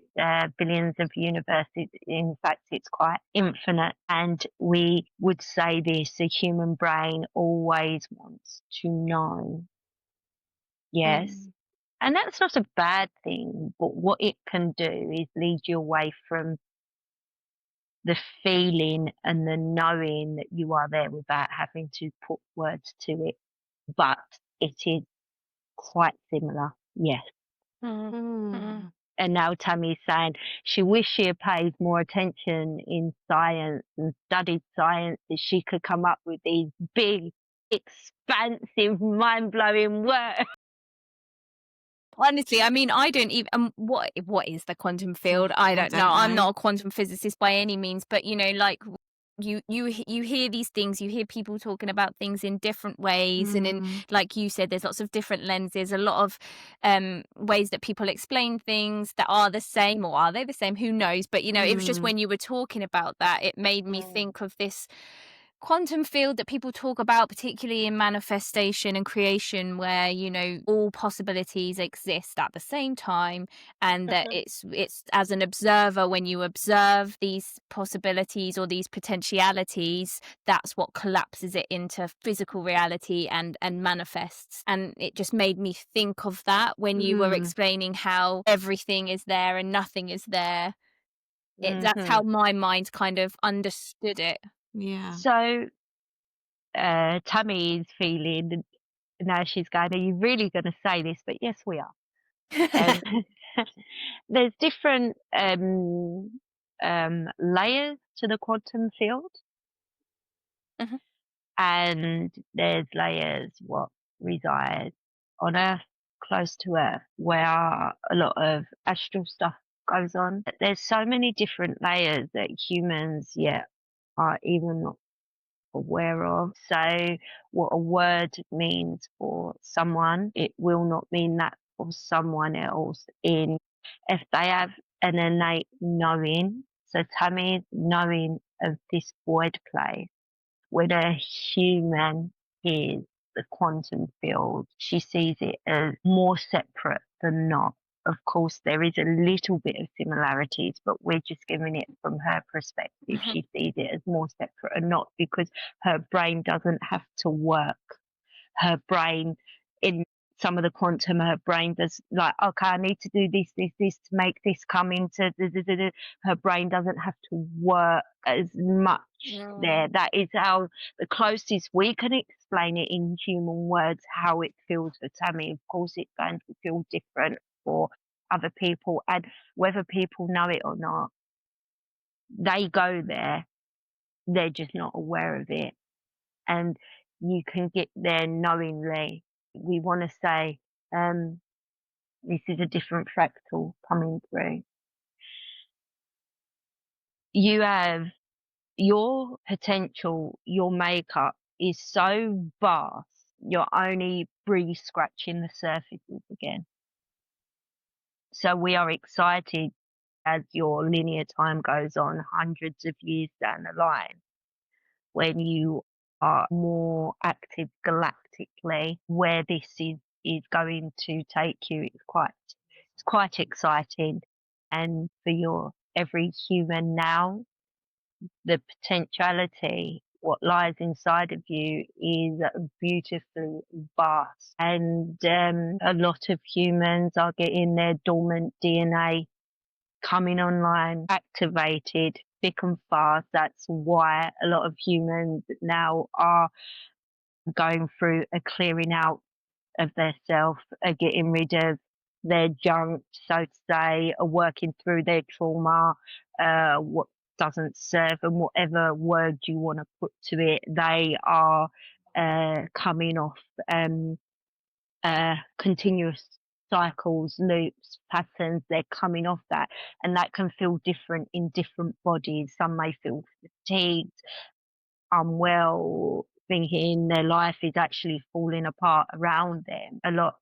billions of universes. In fact, it's quite infinite. And we would say this, the human brain always wants to know. Yes. And that's not a bad thing, but what it can do is lead you away from the feeling and the knowing that you are there without having to put words to it. But it is quite similar, yes. And now Tammy's saying she wished she had paid more attention in science and studied science, that she could come up with these big, expansive, mind-blowing words. Honestly, I mean, I don't even. What is the quantum field? I don't know. I'm not a quantum physicist by any means, but you know, like you hear these things. You hear people talking about things in different ways, and in, like you said, there's lots of different lenses. A lot of ways that people explain things that are the same, or are they the same? Who knows? But you know, it was just when you were talking about that, it made me think of this quantum field that people talk about, particularly in manifestation and creation, where you know all possibilities exist at the same time, and that it's as an observer, when you observe these possibilities or these potentialities, that's what collapses it into physical reality and manifests. And it just made me think of that when you were explaining how everything is there and nothing is there. That's how my mind kind of understood it. Yeah. So Tammy is feeling, now she's going, are you really going to say this? But yes, we are. There's different layers to the quantum field. And there's layers what reside on Earth, close to Earth, where a lot of astral stuff goes on. There's so many different layers that humans yet are even not aware of. So what a word means for someone, it will not mean that for someone else. In if they have an innate knowing, so Tammy's knowing of this void place, when a human hears the quantum field, she sees it as more separate than not. Of course, there is a little bit of similarities, but we're just giving it from her perspective. She sees it as more separate and not, because her brain doesn't have to work. Her brain, in some of the quantum, her brain does, like, okay, I need to do this to make this come into, her brain doesn't have to work as much there. That is how the closest we can explain it in human words, how it feels for Tammy. Of course, it's going to feel different for other people, and whether people know it or not, they go there they're just not aware of it. And you can get there knowingly. We want to say, this is a different fractal coming through. You have your potential, your makeup is so vast, you're only scratching the surfaces again. So we are excited as your linear time goes on, hundreds of years down the line, when you are more active galactically, where this is going to take you. It's quite exciting. And for every human now, the potentiality, what lies inside of you is beautifully vast. And a lot of humans are getting their dormant DNA coming online, activated thick and fast. That's why a lot of humans now are going through a clearing out of their self, are getting rid of their junk, so to say, are working through their trauma, what doesn't serve, and whatever word you want to put to it, they are coming off continuous cycles, loops, patterns. They're coming off that, and that can feel different in different bodies. Some may feel fatigued, unwell, thinking their life is actually falling apart around them. A lot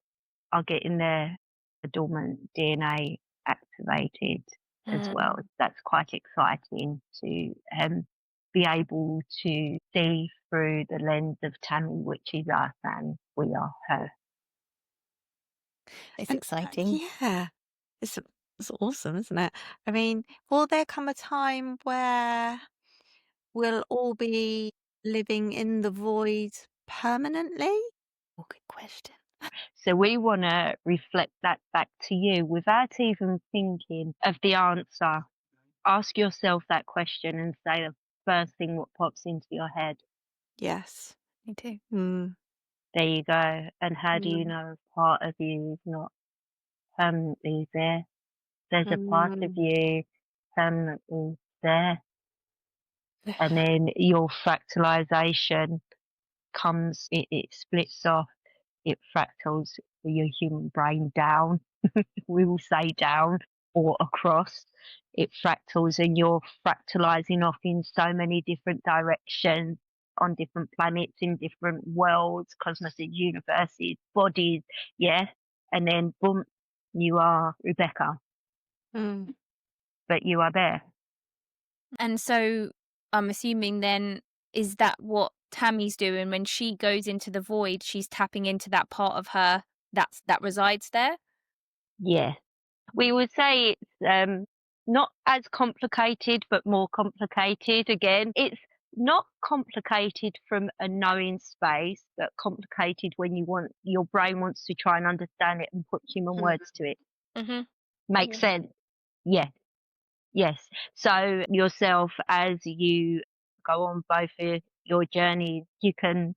are getting their dormant DNA activated as well. That's quite exciting to be able to see through the lens of Tammy, which is us, and we are her. It's And, exciting. yeah, it's awesome, isn't it? I mean, will there come a time where we'll all be living in the void permanently? Oh, good question. So we want to reflect that back to you without even thinking of the answer. Ask yourself that question and say the first thing what pops into your head. Yes. Me too. Mm. There you go. And how do you know a part of you is not permanently there? There's a part of you permanently there. And then your fractalization comes, it splits off, it fractals your human brain down. We will say down or across. It fractals, and you're fractalizing off in so many different directions, on different planets, in different worlds, cosmoses, universes, bodies, yeah. And then boom, you are Rebecca, Mm. but you are there. And so I'm assuming then, is that what Tammy's doing when she goes into the void? She's tapping into that part of her that resides there? Yeah. We would say it's not as complicated, but more complicated. Again, it's not complicated from a knowing space, but complicated when your brain wants to try and understand it and put human words to it. Mm-hmm. Makes sense? Yes. Yes. So yourself, as you go on both of your journeys, you can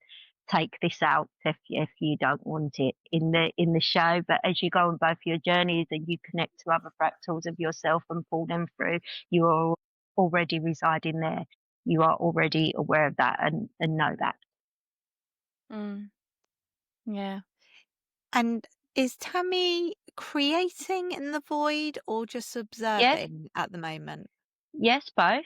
take this out if you don't want it in the show. But as you go on both your journeys and you connect to other fractals of yourself and pull them through, you are already residing there. You are already aware of that and know that. Yeah. And is Tammy creating in the void or just observing at the moment? Yes, both.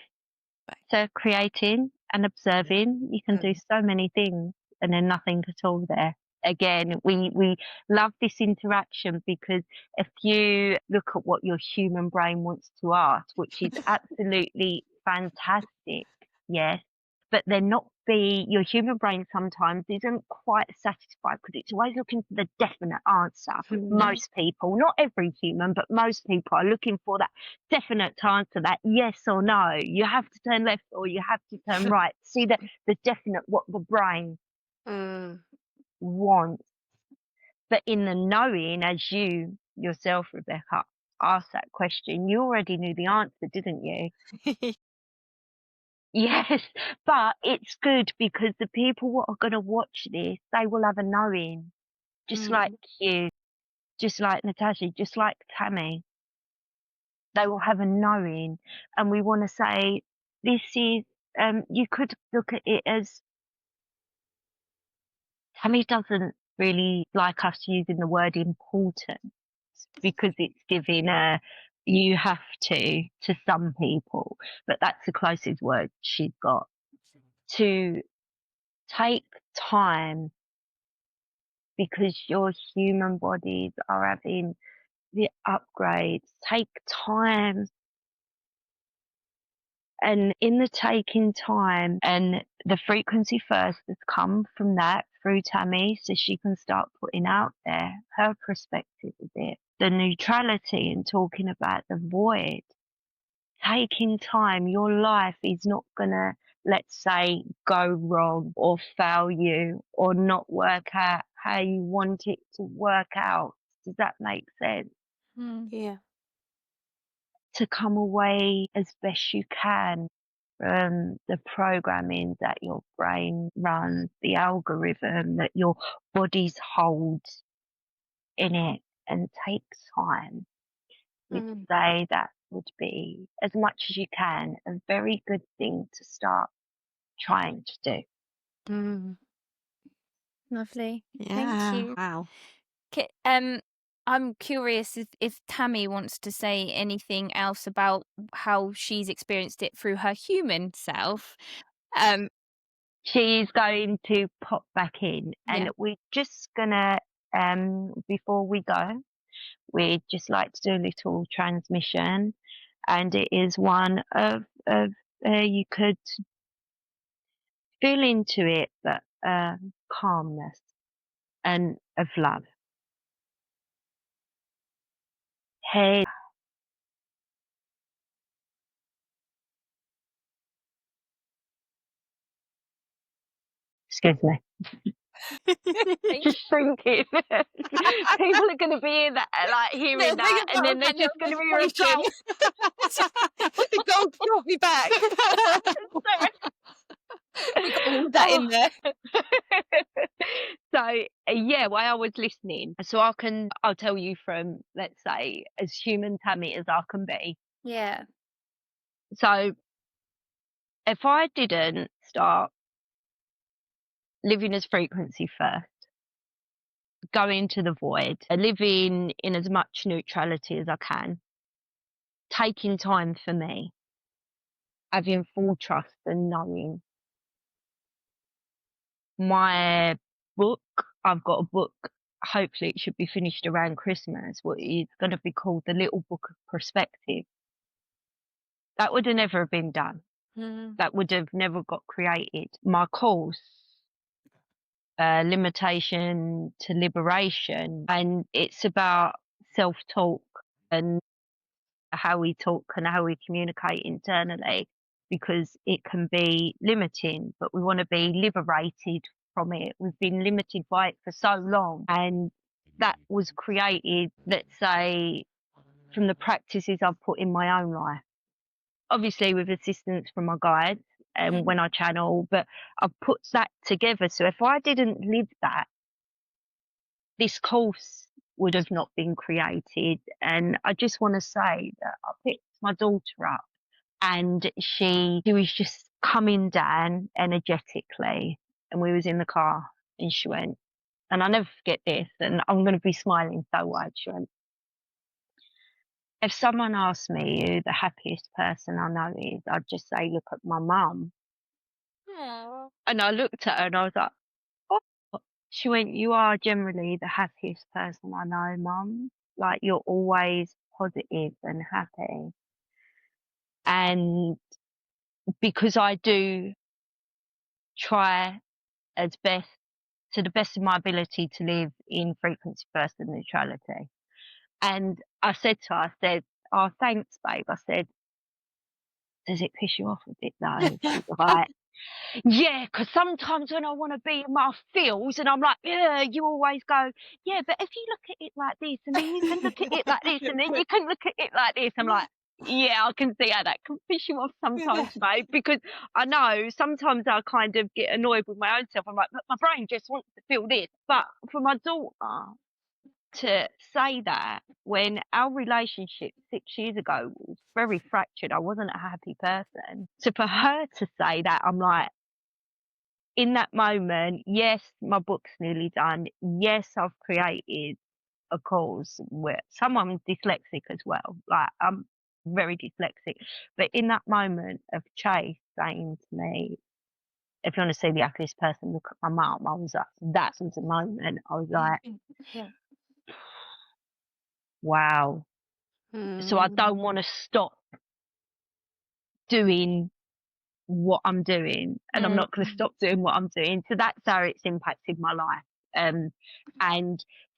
Right. So creating and observing, you can do so many things, and then nothing at all there. Again, we love this interaction, because if you look at what your human brain wants to ask, which is absolutely fantastic, yes, but then not be, your human brain sometimes isn't quite satisfied because it's always looking for the definite answer. Most people, not every human, but most people are looking for that definite answer, that yes or no. You have to turn left or you have to turn right. See the definite, what the brain wants. But in the knowing, as you yourself, Rebecca, asked that question, you already knew the answer, didn't you? Yes, but it's good because the people who are going to watch this, they will have a knowing, just like you, just like Natasha, just like Tammy. They will have a knowing, and we want to say this is you could look at it as Tammy doesn't really like us using the word important because it's giving a you have to some people, but that's the closest word she's got. To take time because your human bodies are having the upgrades. Take time. And in the taking time and the frequency first has come from that through Tammy, so she can start putting out there her perspective of it. The neutrality and talking about the void. Taking time, your life is not gonna, let's say, go wrong or fail you or not work out how you want it to work out. Does that make sense? Yeah. To come away as best you can from the programming that your brain runs, the algorithm that your body's holds in it, and take time. We'd say that would be, as much as you can, a very good thing to start trying to do. Lovely. Thank Yeah. you. Wow. I'm curious if Tammy wants to say anything else about how she's experienced it through her human self. She's going to pop back in, and Yeah. we're just gonna, before we go, we'd just like to do a little transmission, and it is one of you could feel into it, but calmness and of love. Hey, excuse me. Just thinking, people are going to be in that, like hearing that, and then they're just going to be repeating. God, brought me back. We got all that in there. So yeah, while I was listening, so I'll tell you from, let's say, as human Tammy as I can be. Yeah. So if I didn't start living as frequency first, going to the void, living in as much neutrality as I can, taking time for me, having full trust and knowing my book, I've got a book, hopefully it should be finished around Christmas, what is going to be called The Little Book of Perspective. That would have never been done. That would have never got created. My course, Limitation to Liberation, and it's about self-talk and how we talk and how we communicate internally, because it can be limiting, but we want to be liberated from it. We've been limited by it for so long, and that was created, let's say, from the practices I've put in my own life. Obviously with assistance from my guides and when I channel, but I've put that together. So if I didn't live that, this course would have not been created. And I just want to say that I picked my daughter up and she was just coming down energetically, and we was in the car and she went, and I'll never forget this, and I'm going to be smiling so wide, she went, if someone asked me who the happiest person I know is, I'd just say, look at my mum. And I looked at her and I was like, oh. She went, you are generally the happiest person I know, Mum. Like, you're always positive and happy. And because I do try to the best of my ability to live in frequency first and neutrality. And I said to her, I said, oh, thanks, babe. I said, does it piss you off a bit though? She's like, yeah, because sometimes when I want to be in my feels and I'm like, yeah, you always go, yeah, but if you look at it like this and then you can look at it like this and then you can look at it like this. I'm like, yeah, I can see how that can piss you off sometimes, babe, because I know sometimes I kind of get annoyed with my own self. I'm like, but my brain just wants to feel this. But for my daughter to say that when our relationship 6 years ago was very fractured, I wasn't a happy person. So for her to say that, I'm like, in that moment, yes, my book's nearly done. Yes, I've created a course where someone's dyslexic as well. Like, I'm very dyslexic. But in that moment of Chase saying to me, if you want to see the ugliest person, look at my mum, I was like, that was the moment. I was like, Yeah. wow. So I don't want to stop doing what I'm doing, and I'm not going to stop doing what I'm doing. So that's how it's impacted my life. And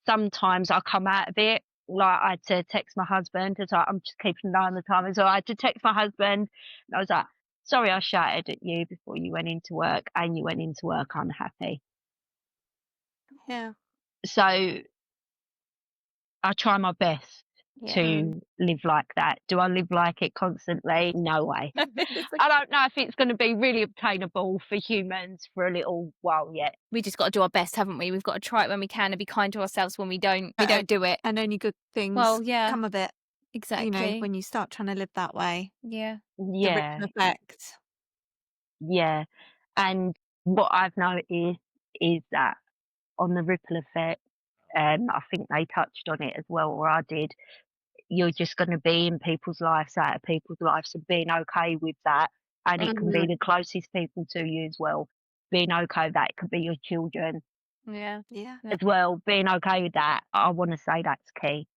sometimes I come out of it, like I had to text my husband, because I'm just keeping an eye on the time. So I had to text my husband, and I was like, sorry I shouted at you before you went into work, and you went into work unhappy. Yeah. So I try my best to live like that. Do I live like it constantly? No way. I don't know if it's going to be really obtainable for humans for a little while yet. We just got to do our best, haven't we? We've got to try it when we can and be kind to ourselves when we don't do it. And only good things Well, yeah, come of it, exactly. you know, when you start trying to live that way. Yeah. The Yeah, ripple effect. yeah. And what I've noticed is that on the ripple effect, I think they touched on it as well, or I did, you're just going to be in people's lives, out of people's lives, and being okay with that. And it can be the closest people to you as well. Being okay with that. It could be your children Yeah. Yeah. as well. Being okay with that. I want to say that's key.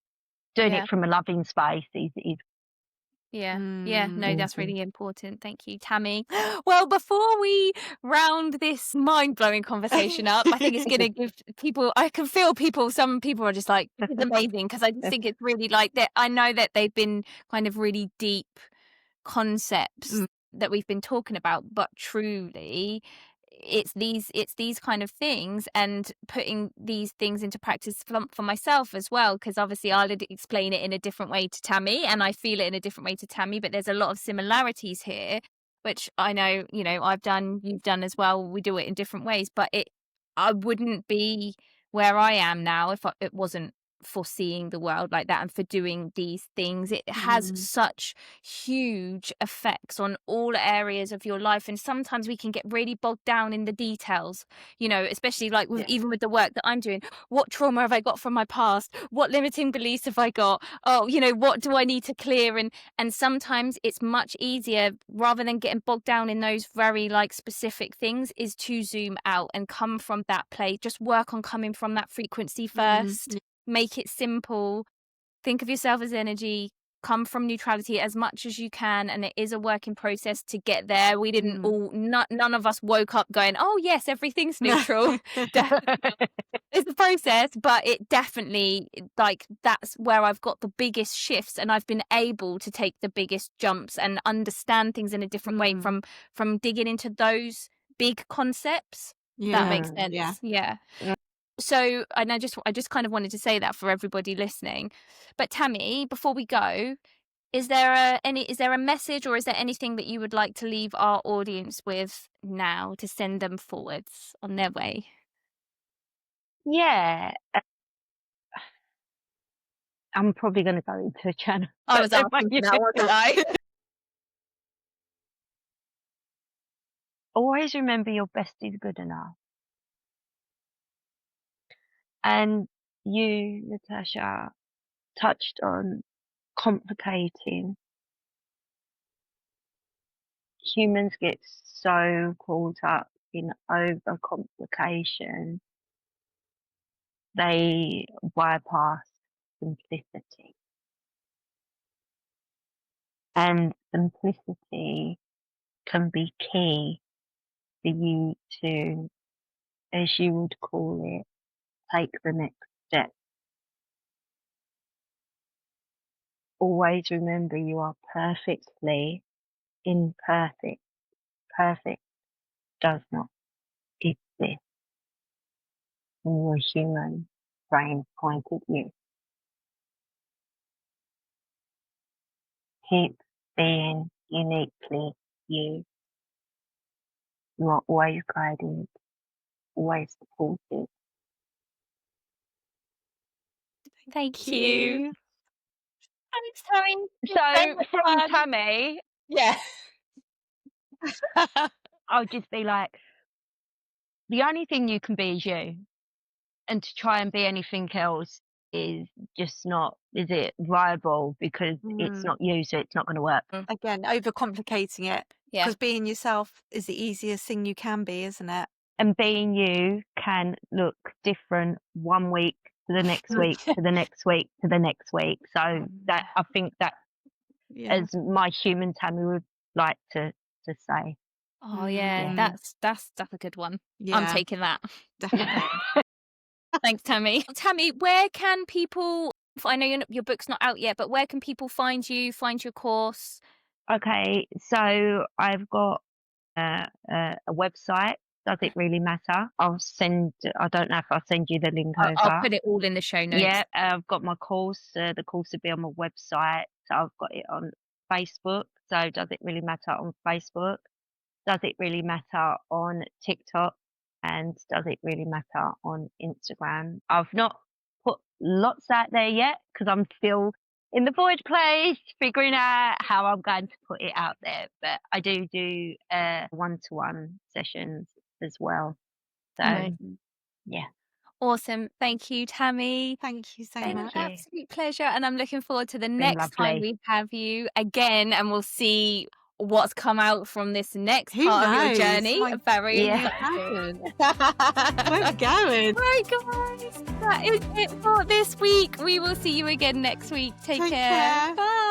Doing Yeah. it from a loving space is Yeah. Yeah. No, that's awesome. really important. Thank you, Tammy. Well, before we round this mind-blowing conversation up, I think it's going to give people, I can feel people, some people are just like, this is amazing, because I just think it's really like that. I know that they've been kind of really deep concepts that we've been talking about, but truly it's these kind of things, and putting these things into practice for myself as well, because obviously I'll explain it in a different way to Tammy, and I feel it in a different way to Tammy, but there's a lot of similarities here, which I know, you know, I've done, you've done as well. We do it in different ways, but I wouldn't be where I am now if it wasn't for seeing the world like that and for doing these things. It has such huge effects on all areas of your life, and sometimes we can get really bogged down in the details, you know, especially like with even with the work that I'm doing. What trauma have I got from my past? What limiting beliefs have I got? Oh, you know, what do I need to clear? And sometimes it's much easier, rather than getting bogged down in those very like specific things, is to zoom out and come from that place. Just work on coming from that frequency first. Make it simple. Think of yourself as energy. Come from neutrality as much as you can, and it is a working process to get there. We didn't all, none of us woke up going, oh yes, everything's neutral. It's a process, but it definitely, like, that's where I've got the biggest shifts, and I've been able to take the biggest jumps and understand things in a different way from digging into those big concepts. That makes sense. Yeah. So, and I just kind of wanted to say that for everybody listening. But Tammy, before we go, is there a message, or is there anything that you would like to leave our audience with now to send them forwards on their way? Yeah. I'm probably going to go into a channel. I was asking for that, wasn't I? Always remember your best is good enough. And you, Natasha, touched on complicating. Humans get so caught up in overcomplication, they bypass simplicity. And simplicity can be key for you to, as you would call it, take the next step. Always remember you are perfectly imperfect. Perfect does not exist in your human brain point of view. Keep being uniquely you. You are always guided, always supported. Thank you. Thanks, Tammy. So from Tammy, Yeah. I'll just be like, the only thing you can be is you. And to try and be anything else is just not, is it viable? Because it's not you, so it's not going to work. Again, overcomplicating it. Yeah. Because being yourself is the easiest thing you can be, isn't it? And being you can look different one week to the next week, to the next week, to the next week. So that, I think that as my human Tammy would like to say. Oh yeah, that's a good one. Yeah, I'm taking that. definitely. Thanks, Tammy. Tammy, where can people? I know your book's not out yet, but where can people find you? Find your course? Okay, so I've got a website. Does it really matter? I don't know if I'll send you the link over. I'll put it all in the show notes. Yeah, I've got my course. The course will be on my website. So I've got it on Facebook. So does it really matter on Facebook? Does it really matter on TikTok? And does it really matter on Instagram? I've not put lots out there yet because I'm still in the void place, figuring out how I'm going to put it out there. But I do one-to-one sessions as well. So, yeah. Awesome. Thank you, Tammy. Thank you so Been much. an absolute pleasure. And I'm looking forward to the next time lovely. we have you again, and we'll see what's come out from this next Who part of knows? your journey. My Very Yeah. exciting. Where we going? Right, guys. That is it for this week. We will see you again next week. Take Take care. care. Bye.